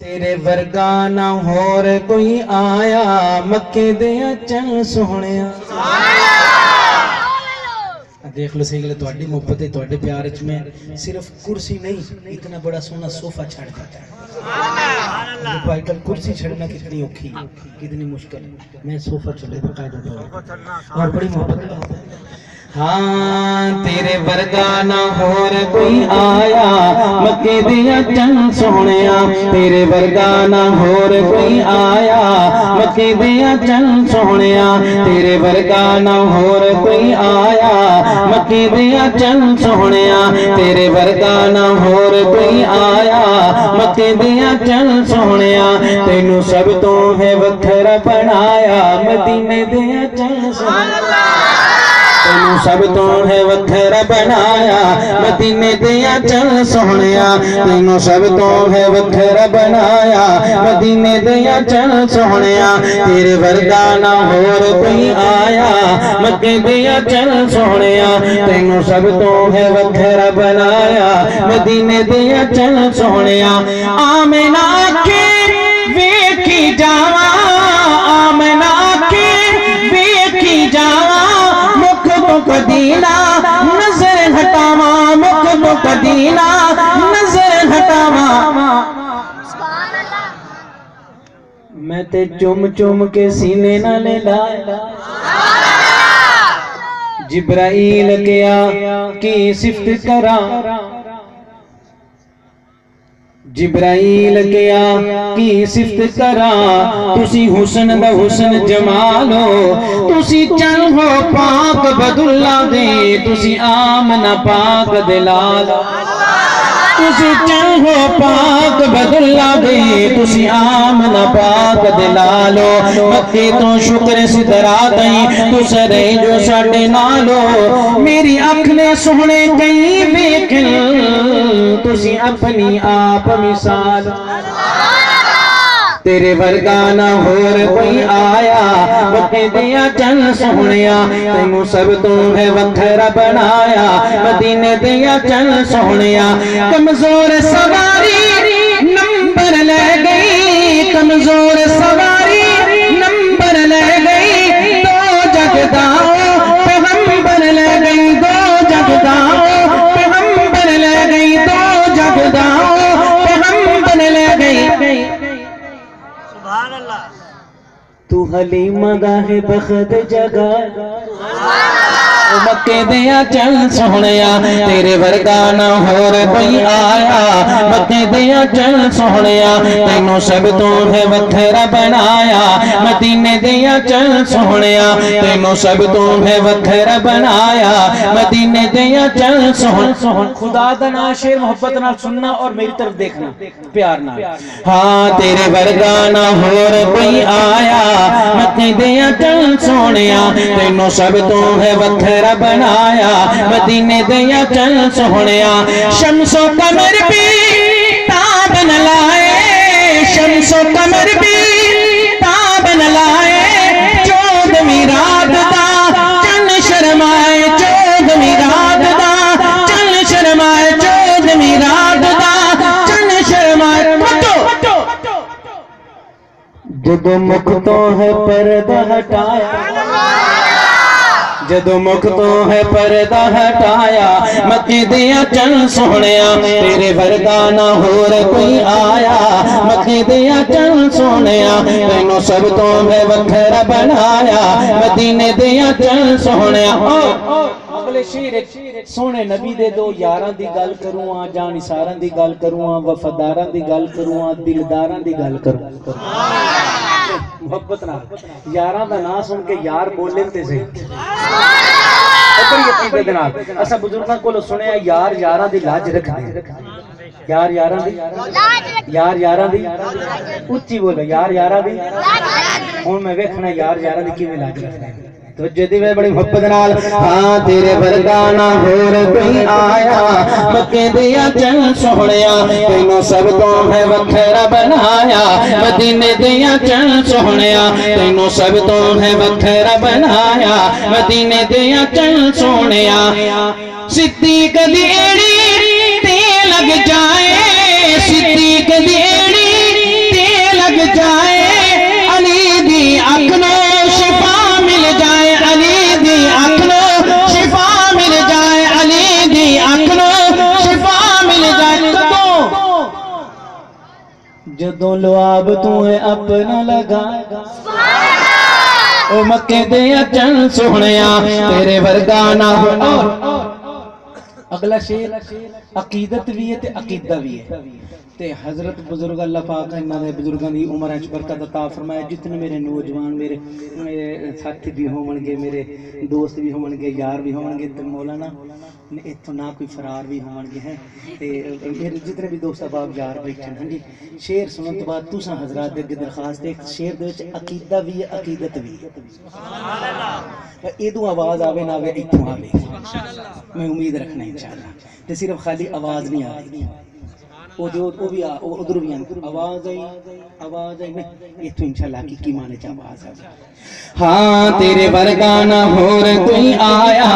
تیرے ورگا نہ ہور کوئی آیا مکے دیا چل سہنیا دیکھ لو صحیح گلے توڑی محبت ہے توڑے پیار اچ میں صرف کرسی نہیں اتنا بڑا سونا صوفہ چھڑ دیتا ہے دیکھو آئی کل کرسی چھڑنا کتنی اوکھی کتنی مشکل ہے میں صوفہ چلے پر قائد ہوتا ہوں اور بڑی محبت ہے ہاں تیرے ورگا نہ ہور کوئی آیا مکے دیا چل سہنیا تیرے ورگا نہ ہور کوئی آیا مکے دیا چل سہنیا تیرے ورگا نہ ہور کوئی آیا مکے دیا چل سہنیا تیرے ورگا نہ ہور کوئی آیا مکے دیا چل سہنیا تینوں سب تو ہے وکھرا بنایا مدینے دیا چل سہنیا تینوں سب تو ہے وکھرا بنایا مدینے دیا چل سہنیا تینوں سب تو ہے وکھرا بنایا مدینے دیا چل سہنیا تیرے ورگا نہ ہور کوئی آیا مکے دیا چل سہنیا تینوں سب تو ہے وکھرا بنایا مدینے دیا چل سہنیا آمنہ کے ویکھی جاواں آمنہ کے ویکھی جاواں مدینہ نظر ہٹاواں مکھ مدینہ نظر ہٹاواں میں تے چم چم کے سینے نہ لے لایا جبرائیل کیا کی صفت کرا جبرائیل کیا کی صفت کرا تسی حسن دا حسن جمالو تسی چل ہو پاک بداللہ دے تسی آمنہ پاک دلالا تسی چل ہو پاک بداللہ دے تسی آمنہ پاک دلالو مکے تو شکر صدرا دیں تو سرے جو ساڑے نالو میری اکھ نے سہنے کہیں بیکل تسی اپنی آپ مثال تیرے ورگا نہ ہور کوئی آیا مکے دیا چل سہنیا تینوں سب تو ہے وکھرا بنایا مدینے دیا چل سہنیا کمزور سواری نمبر لے گئی کمزور سواری نمبر لے گئی دو جگداؤ پیغمبر لے گئی دو جگداؤ پیغمبر لے گئی دو جگداؤ پیغمبر لے گئی تو حلیمہ گاہ بخت جگہ مکے دیا چل سہنیا تیرے ورگا نہ ہور کوئی آیا مکے دیا چل سہنیا تینوں سب تو ہے وکھرا بنایا مدینے دیا چل سہنیا تینوں سب تو ہے وکھرا بنایا مدینے دیا چل سہنیا خدا دا نا شیر محبت نہ سننا اور میری طرف دیکھنا پیار نہ ہاں تیرے ورگا نہ ہور کوئی آیا مکے دیا چل سہنیا تینوں سب تو ہے وکھرا بنایا مدینے دیا چل سہنیا شمس و قمر بھی تاب نہ لائے شمس و قمر بھی تاب نہ لائے چودھویں رات دا چن شرمائے چودھویں رات دا چن شرمائے چودھویں رات دا چن شرمائے جدو مکھ تو ہے پردہ ہٹایا جدو مکھ تو ہے پردہ ہٹایا مکے دیا چل سہنیا تیرے ورگا نہ ہور کوئی آیا مکے دیا چل سہنیا تینوں سب تو ہے وکھرا بنایا مدینے دیا چل سہنیا اگلے شیر سونے نبی دے دو یاراں دی گل کروں آ جان نثاراں دی گل کروں آ وفاداراں دی گل کروں آ دلداراں دی گل کروں محبت نہ یاراں دا نام سن کے یار بولن تے صحیح ادھر یقین دے نال اسا بزرگاں کولوں سنیا یار یاراں دی لاج رکھدے یار یاراں دی یار یاراں دی اونچی بولو یار یاراں دی ہن میں ویکھنا یار یاراں دی کیویں لاج رکھدے تو جدی میں بڑی محبت نال ہاں تیرے ورگا نہ ہور کوئی آیا مکے دیا چل سہنیا تینوں سب تو ہے وکھرا بنایا مدینے دیا چل سہنیا تینوں سب تو ہے وکھرا بنایا مدینے دیا چل سہنیا صدیق دی ایڑی تے لگ جائے صدیق دی ایڑی جدوں لعاب تو ہے اپنا لگائے او مکے دے اچن سونیا تیرے ورگا نہ ہو. اگلا شیر عقیدت بھی ہے تے عقیدہ بھی ہے تے حضرت بزرگ اللہ پاک انہاں دے بزرگاں دی عمر وچ برکت عطا فرمائے. جتنے میرے نوجوان میرے ساتھی بھی ہون گے میرے دوست بھی ہون گے یار بھی ہون گے تے مولانا اتوں نہ کوئی فرار بھی ہون گے ہیں تے میرے جتنے بھی دوست احباب یار بیٹھے ہیں جی. شیر سنن تو بعد تساں حضرات دے اگے درخواست ہے ایک شیر دے وچ عقیدہ بھی ہے عقیدت بھی ہے. سبحان اللہ. ایدوں آواز آوے نہ آوے ایتھوں آوے میں امید رکھنا انشاءاللہ تے صرف خالی آواز نہیں آ رہی وہ جو وہ بھی ادھر بھی آواز آئی نہیں ایتھوں انشاءاللہ کی مانے چ آواز آ. ہاں تیرے ورگا نہ ہور کوئی آیا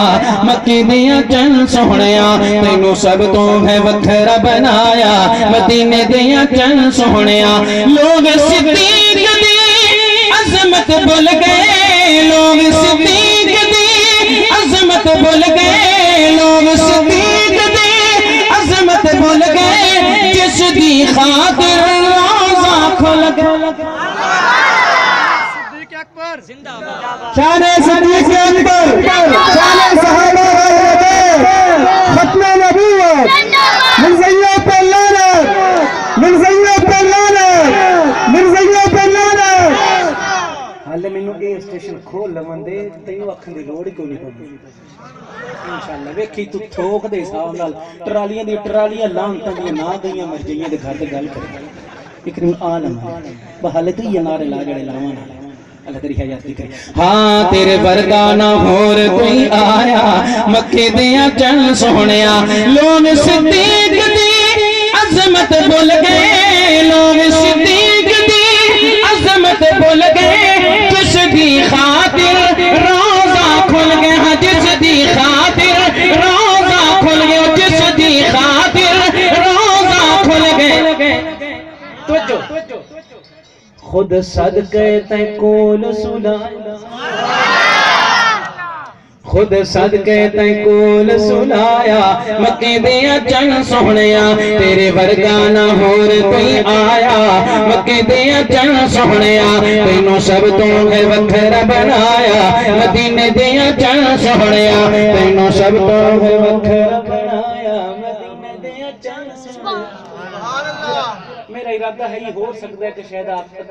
مکے دیاں چن سونیا تینوں سب تو ہے وکھرا بنایا مدینے دیاں چن سونیا. لوگ صدیق دی عظمت بھول گئے لوگ صدیق دی عظمت بھول گئے لوگ صدیق دی عظمت بھول گئے جس دی خاطر روزہ کھل گئے. شان صدیق اکبر شان صحابہ ختم نبوت مرزیوں پہ لعنت مرزیوں پہ لعنت مرزیوں پہ لعنت. حالے مینوں اے اسٹیشن کھول لون دے تینوں اکھن دی لوڑ کیوں نہیں پئی انشاءاللہ. ویکھی تو تھوک دے حساب نال ٹرالیاں لانتاں دی نہ گئیاں مر گئیاں دے گھر تے گل کرے اکرم عالم بحالے تو یہ نعرے لا جڑے لاواں نال اللہ تیری حیاتی کرے. ہاں تیرے ورگا نہ ہور کوئی آیا مکے دیاں چن سونیا. لوگ صدیق دی عظمت بھول گئے لوگ صدیق دی عظمت بھول گئے جس دی خاطر روزہ کھل گئے ہاں جس دی خاطر روزہ کھل گئے جس دی خاطر روزہ کھل گئے. توجہ خود صدقے تے کول سلایا خود صدقے تے کول سلایا مکے دیاں چن سونیا تیرے ورگا نہ ہور کوئی آیا مکے دیاں چن سونیا تینوں سب تو ہے وکھرا بنایا مدینے دیاں چن سونیا تینوں سب تو ہے وکھرا بنایا مدینے دیاں چن سونیا. میرا ارادہ ہے یہ ہو سکتا ہے کہ شاید آپ